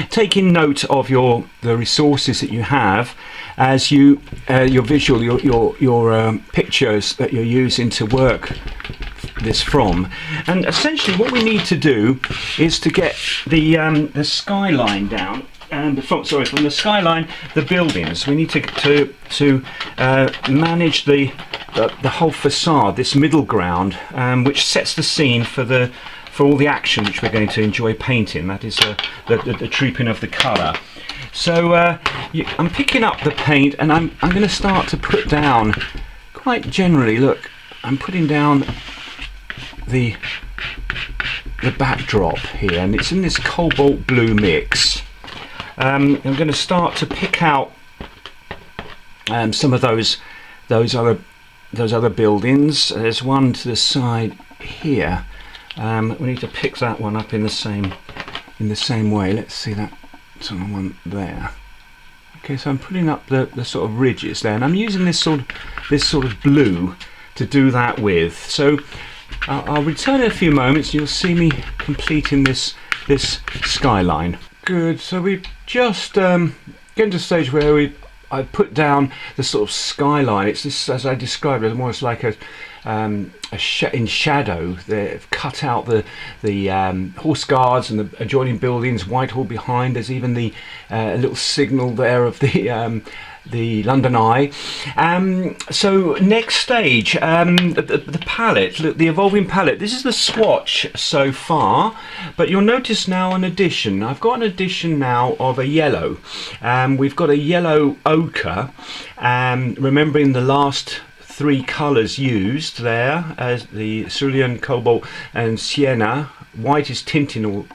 taking note of the resources that you have as you your visual, your pictures that you're using to work this from. And essentially what we need to do is to get the skyline down. And from the skyline, the buildings. We need to manage the whole facade, this middle ground, which sets the scene for all the action which we're going to enjoy painting. That is the trooping of the colour. So I'm picking up the paint, and I'm going to start to put down quite generally. Look, I'm putting down the backdrop here, and it's in this cobalt blue mix. I'm going to start to pick out some of those other buildings. There's one to the side here. We need to pick that one up in the same way. Let's see that sort of one there. Okay, so I'm putting up the sort of ridges there, and I'm using this sort of blue to do that with. So I'll return in a few moments. You'll see me completing this skyline. Good. So we've just getting to the stage where I put down the sort of skyline. It's this, as I described it, almost like in shadow. They've cut out the horse guards and the adjoining buildings, Whitehall behind. There's even the little signal there of the London Eye. So next stage, the palette, look, the evolving palette. This is the swatch so far, but you'll notice now an addition. I've got an addition now of a yellow. We've got a yellow ochre, remembering the last three colours used there, as the cerulean, cobalt and sienna. White is tinting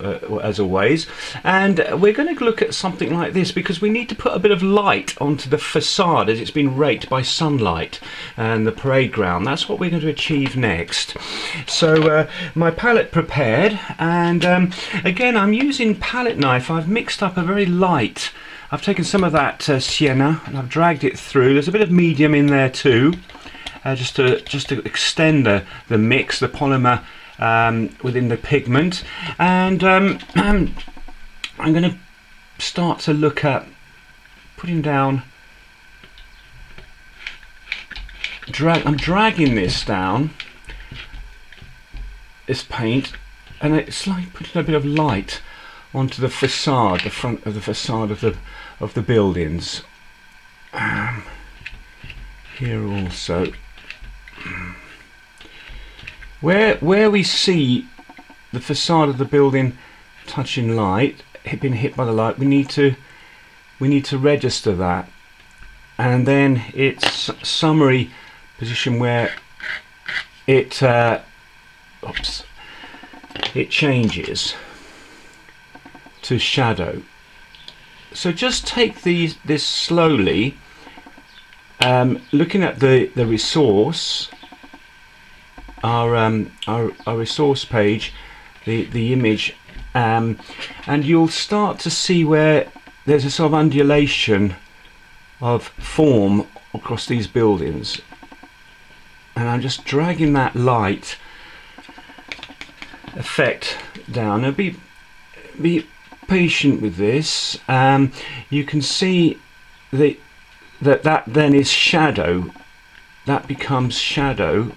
as always, and we're going to look at something like this because we need to put a bit of light onto the facade as it's been raked by sunlight and the parade ground. That's what we're going to achieve next. So my palette prepared, and again I'm using palette knife. I've mixed up a very light. I've taken some of that sienna and I've dragged it through. There's a bit of medium in there too, just to extend the mix, the polymer within the pigment. And I'm going to start to look at putting down, I'm dragging this down, this paint, and it's like putting a bit of light onto the facade, the front of the facade of the buildings. Here also, where we see the facade of the building touching light, being hit by the light, we need to register that, and then its summary position where it changes to shadow. So just take this slowly, looking at the resource. Our resource page, the image, and you'll start to see where there's a sort of undulation of form across these buildings, and I'm just dragging that light effect down. Now be patient with this. You can see that then is shadow, that becomes shadow,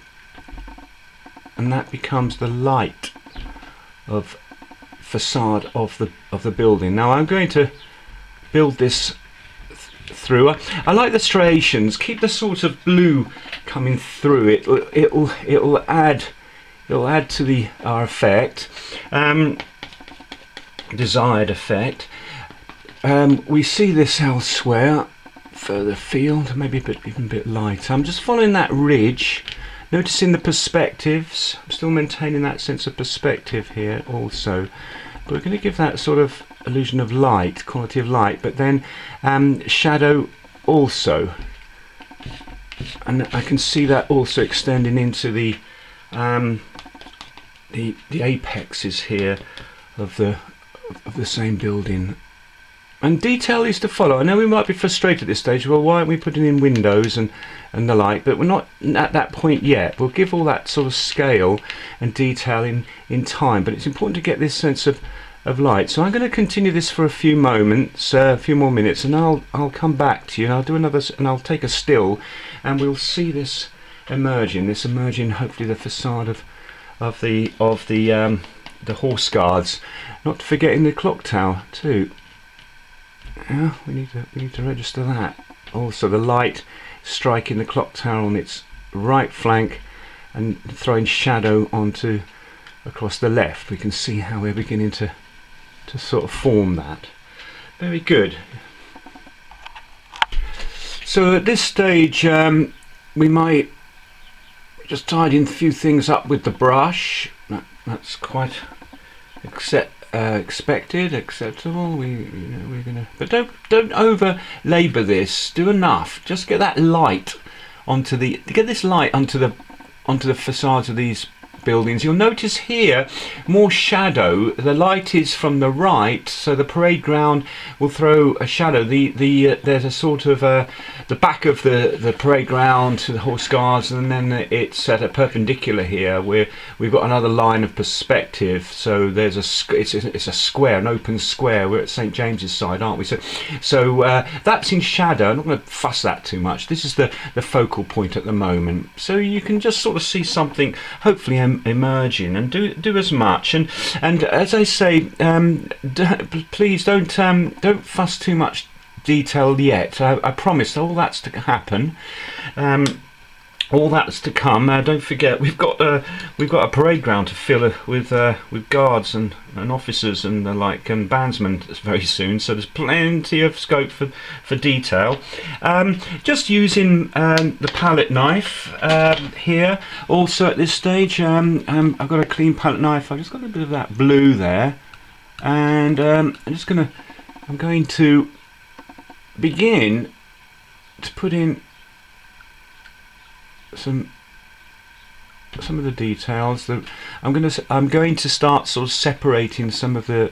and that becomes the light of facade of the building. Now I'm going to build this through. I like the striations. Keep the sort of blue coming through. It'll add to our effect, desired effect. We see this elsewhere, further afield, maybe even a bit lighter. I'm just following that ridge. Noticing the perspectives. I'm still maintaining that sense of perspective here also, but we're going to give that sort of illusion of light, quality of light, but then shadow also, and I can see that also extending into the apexes here of the same building. And detail is to follow. I know we might be frustrated at this stage. Well, why aren't we putting in windows and the like? But we're not at that point yet. We'll give all that sort of scale and detail in time. But it's important to get this sense of light. So I'm going to continue this for a few moments, a few more minutes, and I'll come back to you. And I'll do another, and I'll take a still, and we'll see this emerging. Hopefully the facade of the horse guards. Not forgetting the clock tower too. Yeah, we need to register that. Also, the light striking the clock tower on its right flank and throwing shadow onto across the left. We can see how we're beginning to sort of form that. Very good. So at this stage, we might just tidy a few things up with the brush. That's quite expected, acceptable. We're gonna, but don't over labour this. Do enough. Just get that light onto the facades of these buildings. You'll notice here more shadow. The light is from the right, so the parade ground will throw a shadow. There's a sort of the back of the parade ground to the horse guards, and then it's at a perpendicular here where we've got another line of perspective. So there's it's a square, an open square. We're at St James's side, aren't we? So that's in shadow. I'm not going to fuss that too much. This is the focal point at the moment, so you can just sort of see something hopefully emerging, and do as much. And as I say, please don't fuss too much detail yet. I promise all that's to happen. All that's to come. Don't forget, we've got a parade ground to fill with guards and officers and the like, and bandsmen very soon. So there's plenty of scope for detail. Just using the palette knife here. Also at this stage, I've got a clean palette knife. I've just got a bit of that blue there, and I'm going to begin to put in some of the details. That I'm going to start sort of separating some of the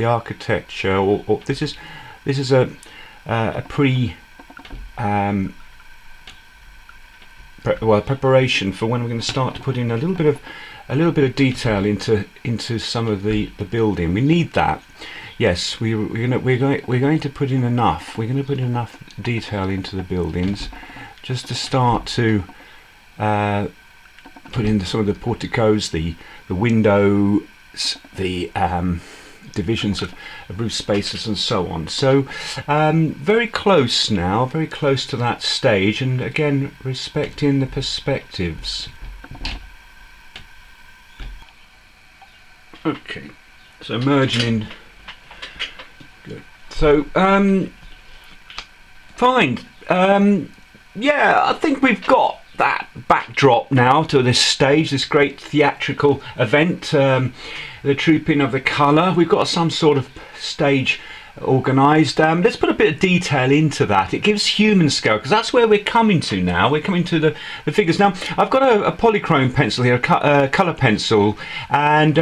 architecture. Or this is a preparation for when we're going to start to put in a little bit of detail into some of the building. We need that. Yes, we're going to put in enough. We're going to put enough detail into the buildings just to start to put in some of the porticos, the windows, the divisions of roof spaces and so on. So very close now, very close to that stage, and again respecting the perspectives. Okay, so merging in. Good. So fine. Yeah, I think we've got that backdrop now to this stage, this great theatrical event, the trooping of the colour. We've got some sort of stage organised. Let's put a bit of detail into that. It gives human scale, because that's where we're coming to now. We're coming to the figures. Now, I've got a polychrome pencil here, a colour pencil, and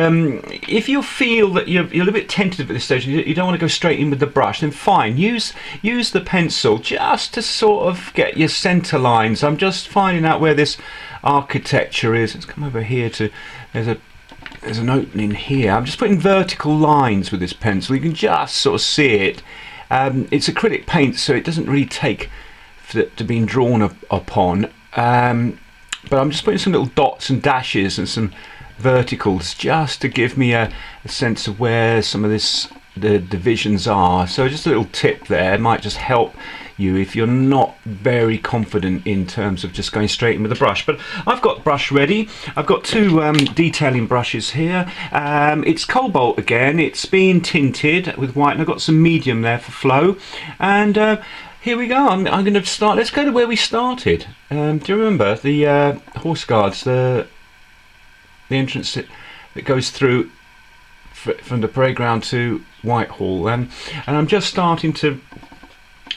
if you feel that you're a little bit tentative at this stage, you don't want to go straight in with the brush, then fine, use the pencil just to sort of get your centre lines. I'm just finding out where this architecture is. Let's come over here to, there's an opening here. I'm just putting vertical lines with this pencil. You can just sort of see it. It's acrylic paint, so it doesn't really take to being drawn upon. But I'm just putting some little dots and dashes and some verticals just to give me a sense of where some of the divisions are. So just a little tip there might just help you if you're not very confident in terms of just going straight in with the brush. But I've got brush ready. I've got two detailing brushes here. It's cobalt again. It's been tinted with white, and I've got some medium there for flow. And here we go. I'm going to start. Let's go to where we started. Do you remember the horse guards, the entrance that goes through from the parade ground to Whitehall, and I'm just starting to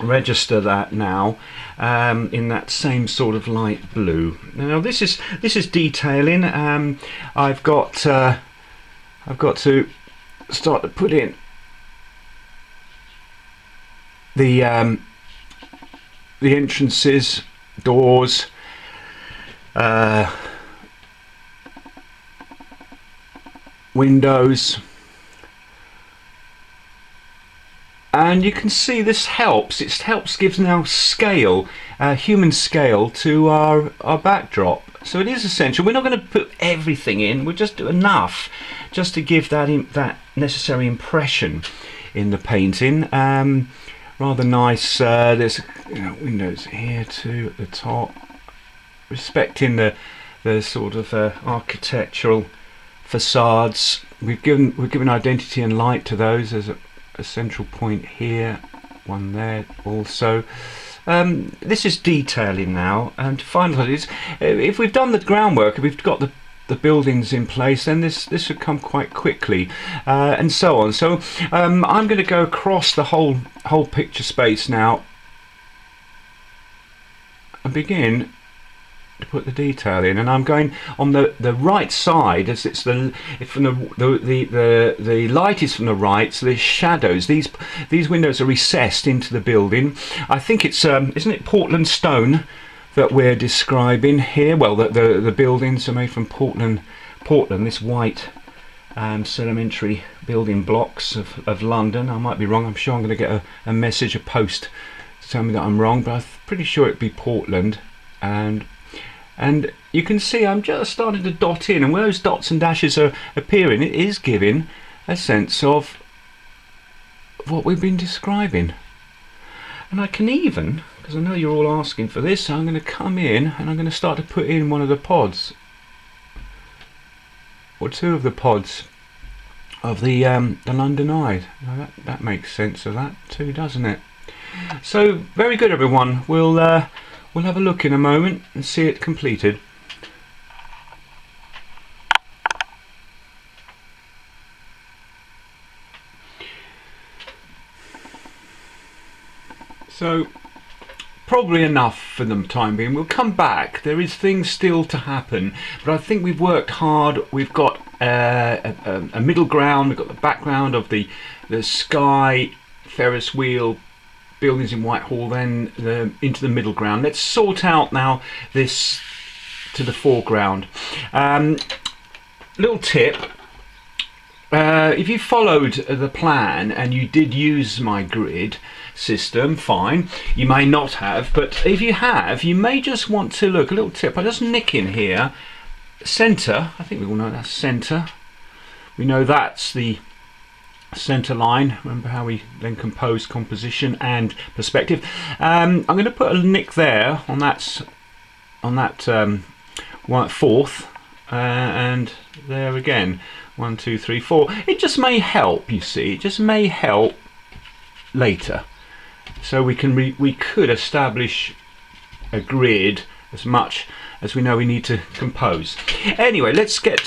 register that now in that same sort of light blue. Now this is detailing. I've got to start to put in the entrances, doors, windows, and you can see this helps. It helps gives now scale, human scale to our backdrop. So it is essential. We're not going to put everything in. We'll just do enough just to give that necessary impression in the painting. Rather nice. There's windows here too at the top, respecting the sort of architectural facades. We've given identity and light to those. There's a central point here, one there also. This is detailing now, and finally, if we've done the groundwork, if we've got the buildings in place, then this should come quite quickly, and so on. So I'm going to go across the whole picture space now and begin to put the detail in, and I'm going on the right side, as it's from the light is from the right, so there's shadows. These windows are recessed into the building. I think it's isn't it Portland stone that we're describing here? Well, the buildings are made from Portland, this white sedimentary building blocks of London. I might be wrong. I'm sure I'm going to get a message, a post to tell me that I'm wrong, but I'm pretty sure it'd be Portland. And you can see I'm just starting to dot in, and where those dots and dashes are appearing, it is giving a sense of what we've been describing. And I can even, because I know you're all asking for this, so I'm going to come in and I'm going to start to put in one of the pods, or two of the pods of the London Eye. Now that makes sense of that too, doesn't it? So very good, everyone. We'll have a look in a moment and see it completed. So probably enough for the time being. We'll come back. There is things still to happen, but I think we've worked hard. We've got a middle ground. We've got the background of the sky, Ferris wheel, buildings in Whitehall, then into the middle ground. Let's sort out now this to the foreground. Little tip, if you followed the plan and you did use my grid system, fine. You may not have, but if you have, you may just want to look. A little tip, I just nick in here, centre. I think we all know that's centre. We know that's the centre line. Remember how we then compose composition and perspective. I'm going to put a nick there on that fourth, and there again, 1 2 3 4. It just may help, you see, it just may help later, so we could establish a grid as much as we know we need to compose. Anyway, let's get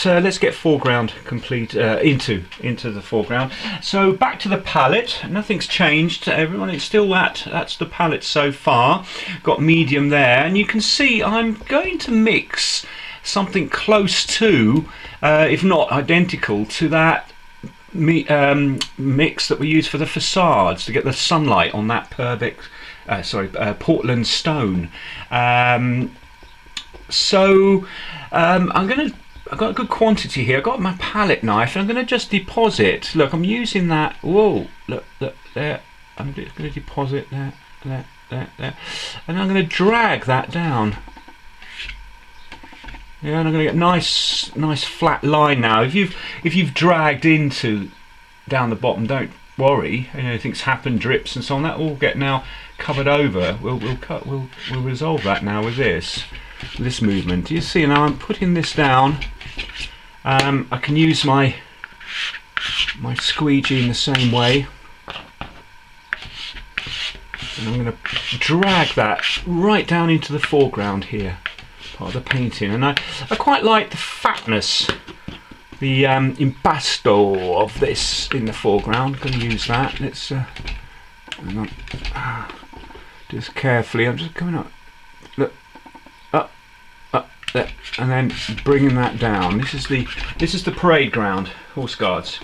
foreground complete, into the foreground. So back to the palette. Nothing's changed, everyone. It's still that's the palette so far. Got medium there, and you can see I'm going to mix something close to, if not identical to that mix that we use for the facades to get the sunlight on that Portland stone. So I've got a good quantity here. I've got my palette knife, and I'm going to just deposit. Look, I'm using that. Whoa, look there. I'm just going to deposit there, and I'm going to drag that down. Yeah, and I'm going to get nice flat line now. If you've dragged down the bottom, don't worry. Things happen, drips and so on. That will get now covered over. We'll resolve that now with this movement. You see now I'm putting this down. I can use my squeegee in the same way, and I'm going to drag that right down into the foreground here, part of the painting. And I quite like the fatness, the impasto of this in the foreground. I'm going to use that. Let's just carefully. I'm just coming up. Look, up, there, and then bringing that down. This is the parade ground, Horse Guards.